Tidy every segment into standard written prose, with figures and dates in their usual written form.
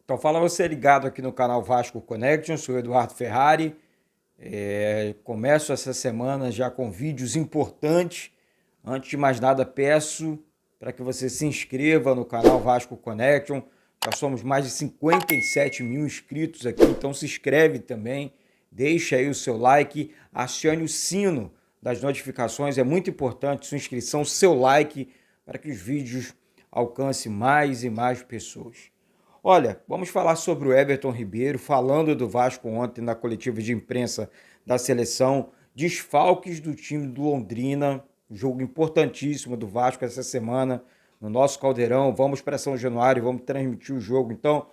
Então fala você ligado aqui no canal Vasco Connection, sou o Eduardo Ferrari. Começo essa semana já com vídeos importantes. Antes de mais nada, peço para que você se inscreva no canal Vasco Connection. Já somos mais de 57 mil inscritos aqui, então se inscreve também. Deixa aí o seu like, acione o sino das notificações. É muito importante sua inscrição, seu like, para que os vídeos alcancem mais e mais pessoas. Olha, vamos falar sobre o Everton Ribeiro, falando do Vasco ontem na coletiva de imprensa da seleção, desfalques do time do Londrina, jogo importantíssimo do Vasco essa semana no nosso Caldeirão. Vamos para São Januário, vamos transmitir o jogo, então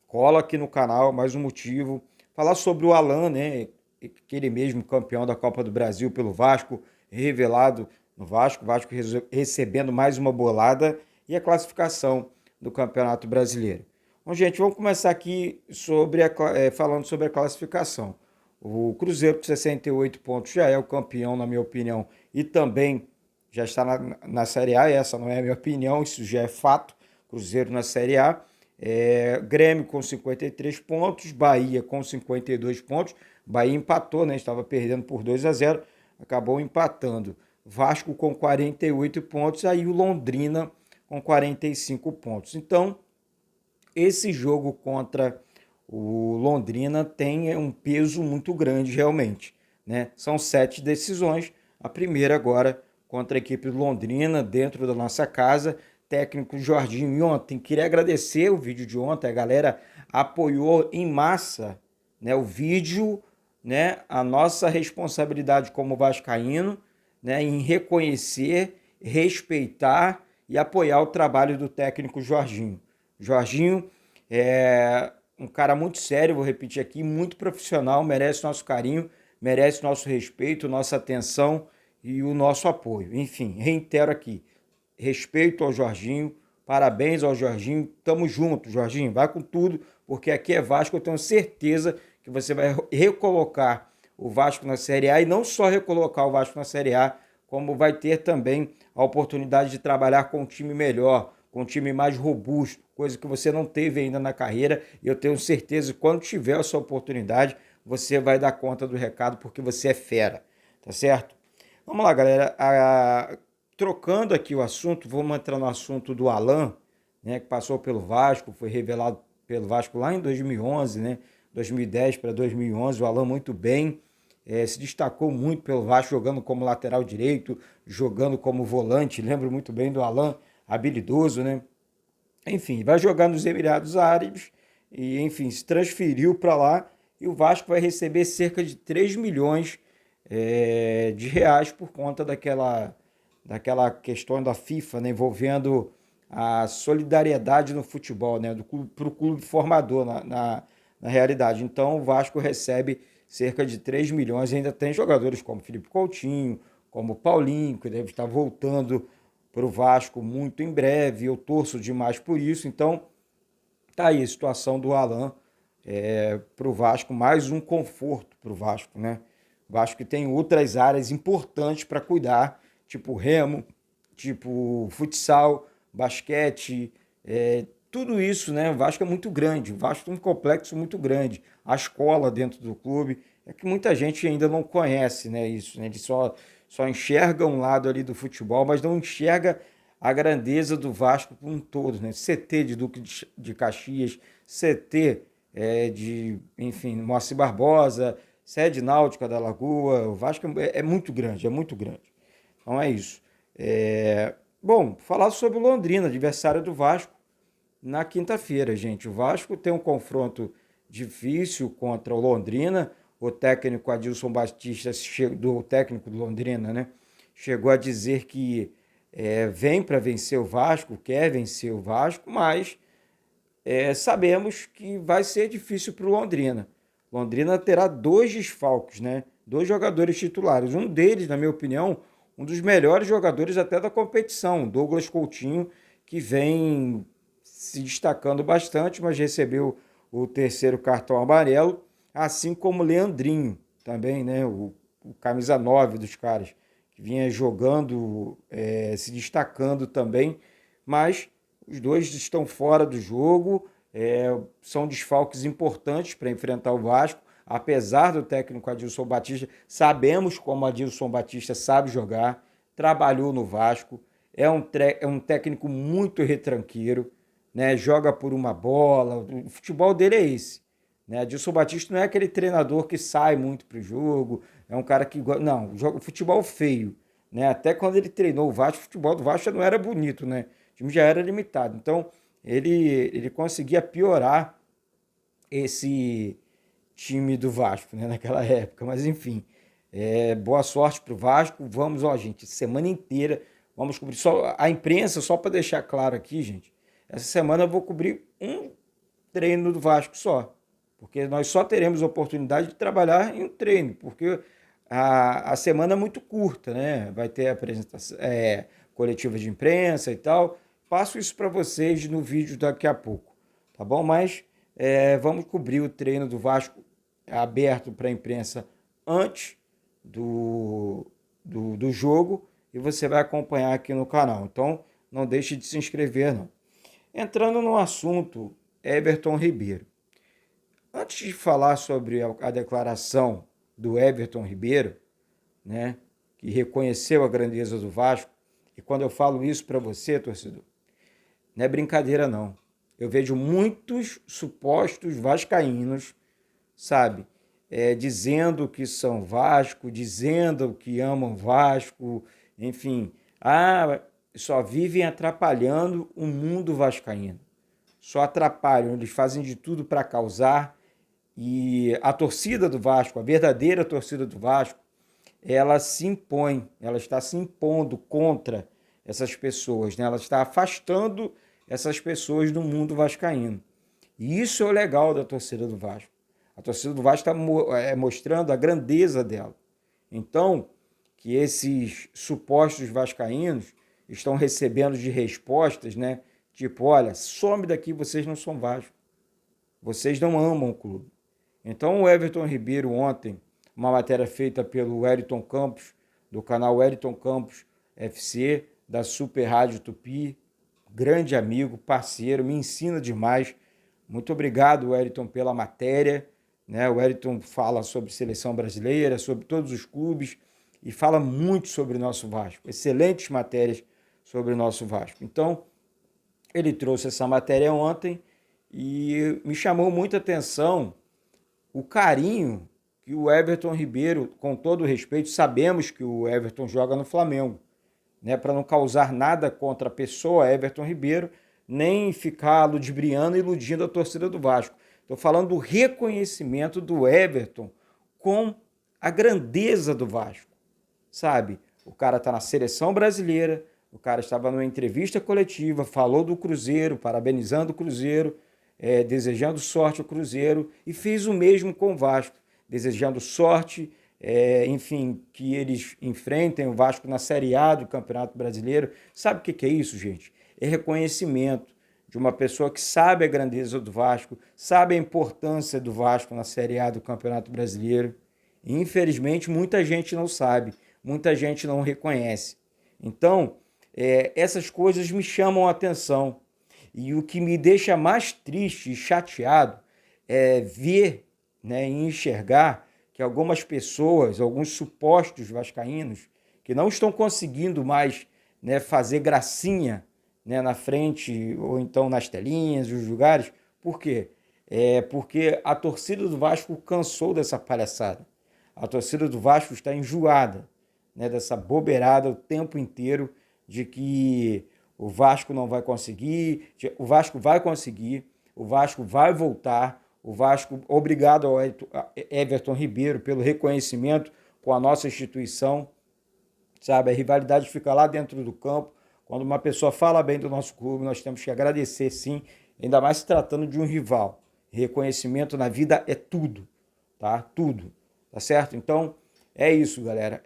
cola aqui no canal, mais um motivo. Falar sobre o Alan, né, aquele mesmo campeão da Copa do Brasil pelo Vasco, revelado no Vasco, o Vasco recebendo mais uma bolada e a classificação do Campeonato Brasileiro. Bom, gente, vamos começar aqui falando sobre a classificação. O Cruzeiro com 68 pontos já é o campeão, na minha opinião, e também já está na Série A. Essa não é a minha opinião, isso já é fato. Cruzeiro na Série A. Grêmio com 53 pontos, Bahia com 52 pontos. Bahia empatou, né? Estava perdendo por 2-0, acabou empatando. Vasco com 48 pontos, aí o Londrina com 45 pontos. Então, esse jogo contra o Londrina tem um peso muito grande realmente, né? São 7 decisões, a primeira agora contra a equipe do Londrina, dentro da nossa casa, técnico Jorginho. E ontem, queria agradecer o vídeo de ontem, a galera apoiou em massa, né, o vídeo, né, a nossa responsabilidade como vascaíno, né, em reconhecer, respeitar e apoiar o trabalho do técnico Jorginho. Jorginho é um cara muito sério, vou repetir aqui, muito profissional, merece nosso carinho, merece nosso respeito, nossa atenção e o nosso apoio. Enfim, reitero aqui, respeito ao Jorginho, parabéns ao Jorginho, tamo junto, Jorginho, vai com tudo, porque aqui é Vasco, eu tenho certeza que você vai recolocar o Vasco na Série A, e não só recolocar o Vasco na Série A, como vai ter também a oportunidade de trabalhar com um time melhor, com um time mais robusto, coisa que você não teve ainda na carreira, e eu tenho certeza que quando tiver essa oportunidade, você vai dar conta do recado, porque você é fera, tá certo? Vamos lá, galera, trocando aqui o assunto, vamos entrar no assunto do Alan, né, que passou pelo Vasco, foi revelado pelo Vasco lá em 2011, né, 2010 para 2011, o Alan muito bem, se destacou muito pelo Vasco, jogando como lateral direito, jogando como volante, lembro muito bem do Alan, habilidoso, né? Enfim, vai jogar nos Emirados Árabes e, enfim, se transferiu para lá, e o Vasco vai receber cerca de 3 milhões de reais por conta daquela questão da FIFA, né, envolvendo a solidariedade no futebol, né, para o clube formador na realidade. Então o Vasco recebe cerca de 3 milhões, e ainda tem jogadores como Felipe Coutinho, como Paulinho, que deve estar voltando para o Vasco muito em breve. Eu torço demais por isso. Então tá aí a situação do Alan para o Vasco, mais um conforto para o Vasco, né? O Vasco que tem outras áreas importantes para cuidar, tipo remo, tipo futsal, basquete, tudo isso, né? O Vasco é muito grande, o Vasco tem um complexo muito grande, a escola dentro do clube, é que muita gente ainda não conhece, né, isso, né? Eles só enxerga um lado ali do futebol, mas não enxerga a grandeza do Vasco como um todo, né? CT de Duque de Caxias, CT enfim, Moacir Barbosa, sede náutica da Lagoa. O Vasco é muito grande, é muito grande. Então é isso. Bom, falar sobre o Londrina, adversário do Vasco, na quinta-feira, gente. O Vasco tem um confronto difícil contra o Londrina. O técnico Adilson Batista, o técnico do Londrina, né, chegou a dizer que vem para vencer o Vasco, quer vencer o Vasco, mas sabemos que vai ser difícil para o Londrina. Londrina terá 2 desfalques, né? 2 jogadores titulares. Um deles, na minha opinião, um dos melhores jogadores até da competição, Douglas Coutinho, que vem se destacando bastante, mas recebeu o terceiro cartão amarelo, assim como o Leandrinho também, né? O camisa 9 dos caras, que vinha jogando, se destacando também, mas os dois estão fora do jogo, são desfalques importantes para enfrentar o Vasco, apesar do técnico Adilson Batista, sabemos como o Adilson Batista sabe jogar, trabalhou no Vasco, é um técnico muito retranqueiro, né? Joga por uma bola, o futebol dele é esse. Né? Adilson Batista não é aquele treinador que sai muito para o jogo, é um cara que. Não, joga futebol feio. Né? Até quando ele treinou o Vasco, o futebol do Vasco já não era bonito, né? O time já era limitado. Então, ele conseguia piorar esse time do Vasco, né? Naquela época. Mas, enfim, boa sorte para o Vasco. Vamos, ó, gente, semana inteira. Vamos cobrir só a imprensa, só para deixar claro aqui, gente. Essa semana eu vou cobrir um treino do Vasco só. Porque nós só teremos oportunidade de trabalhar em um treino, porque a semana é muito curta, né? Vai ter apresentação, coletiva de imprensa e tal. Passo isso para vocês no vídeo daqui a pouco, tá bom? Mas vamos cobrir o treino do Vasco aberto para a imprensa antes do jogo e você vai acompanhar aqui no canal. Então, não deixe de se inscrever, não. Entrando no assunto, Everton Ribeiro. Antes de falar sobre a declaração do Everton Ribeiro, né, que reconheceu a grandeza do Vasco, e quando eu falo isso para você, torcedor, não é brincadeira não. Eu vejo muitos supostos vascaínos, sabe, dizendo que são Vasco, dizendo que amam Vasco, enfim, só vivem atrapalhando o mundo vascaíno. Só atrapalham, eles fazem de tudo para causar. E a torcida do Vasco, a verdadeira torcida do Vasco, ela se impõe, ela está se impondo contra essas pessoas, né? Ela está afastando essas pessoas do mundo vascaíno. E isso é o legal da torcida do Vasco. A torcida do Vasco está mostrando a grandeza dela. Então, que esses supostos vascaínos estão recebendo de respostas, né? Tipo, olha, some daqui, vocês não são Vasco. Vocês não amam o clube. Então o Everton Ribeiro ontem, uma matéria feita pelo Wellington Campos, do canal Wellington Campos FC, da Super Rádio Tupi, grande amigo, parceiro, me ensina demais. Muito obrigado, Wellington, pela matéria. Né? O Wellington fala sobre seleção brasileira, sobre todos os clubes e fala muito sobre o nosso Vasco. Excelentes matérias sobre o nosso Vasco. Então, ele trouxe essa matéria ontem e me chamou muita atenção o carinho que o Everton Ribeiro, com todo o respeito, sabemos que o Everton joga no Flamengo, né? Para não causar nada contra a pessoa Everton Ribeiro, nem ficar ludibriando e iludindo a torcida do Vasco. Estou falando do reconhecimento do Everton com a grandeza do Vasco, sabe? O cara está na seleção brasileira, o cara estava numa entrevista coletiva, falou do Cruzeiro, parabenizando o Cruzeiro, desejando sorte ao Cruzeiro, e fez o mesmo com o Vasco, desejando sorte, enfim, que eles enfrentem o Vasco na Série A do Campeonato Brasileiro. Sabe o que é isso, gente? É reconhecimento de uma pessoa que sabe a grandeza do Vasco, sabe a importância do Vasco na Série A do Campeonato Brasileiro. E, infelizmente, muita gente não sabe, muita gente não reconhece. Então, essas coisas me chamam a atenção. E o que me deixa mais triste e chateado é ver, né, e enxergar que algumas pessoas, alguns supostos vascaínos, que não estão conseguindo mais, né, fazer gracinha, né, na frente ou então nas telinhas, nos lugares. Por quê? Porque a torcida do Vasco cansou dessa palhaçada. A torcida do Vasco está enjoada, né, dessa bobeirada o tempo inteiro de que o Vasco não vai conseguir, o Vasco vai conseguir, o Vasco vai voltar, o Vasco, obrigado ao Everton Ribeiro pelo reconhecimento com a nossa instituição, sabe? A rivalidade fica lá dentro do campo. Quando uma pessoa fala bem do nosso clube, nós temos que agradecer, sim, ainda mais se tratando de um rival. Reconhecimento na vida é tudo, tá? Tudo, tá certo? Então, é isso, galera.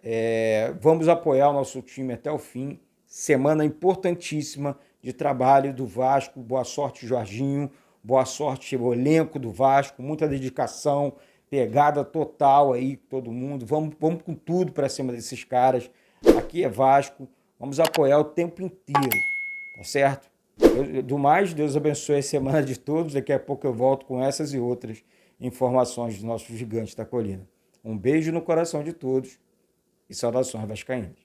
Vamos apoiar o nosso time até o fim. Semana importantíssima de trabalho do Vasco. Boa sorte, Jorginho. Boa sorte, o elenco do Vasco. Muita dedicação, pegada total aí, todo mundo. Vamos com tudo para cima desses caras. Aqui é Vasco. Vamos apoiar o tempo inteiro, tá certo? Do mais, Deus abençoe a semana de todos. Daqui a pouco eu volto com essas e outras informações dos nossos gigantes da colina. Um beijo no coração de todos e saudações vascaínas.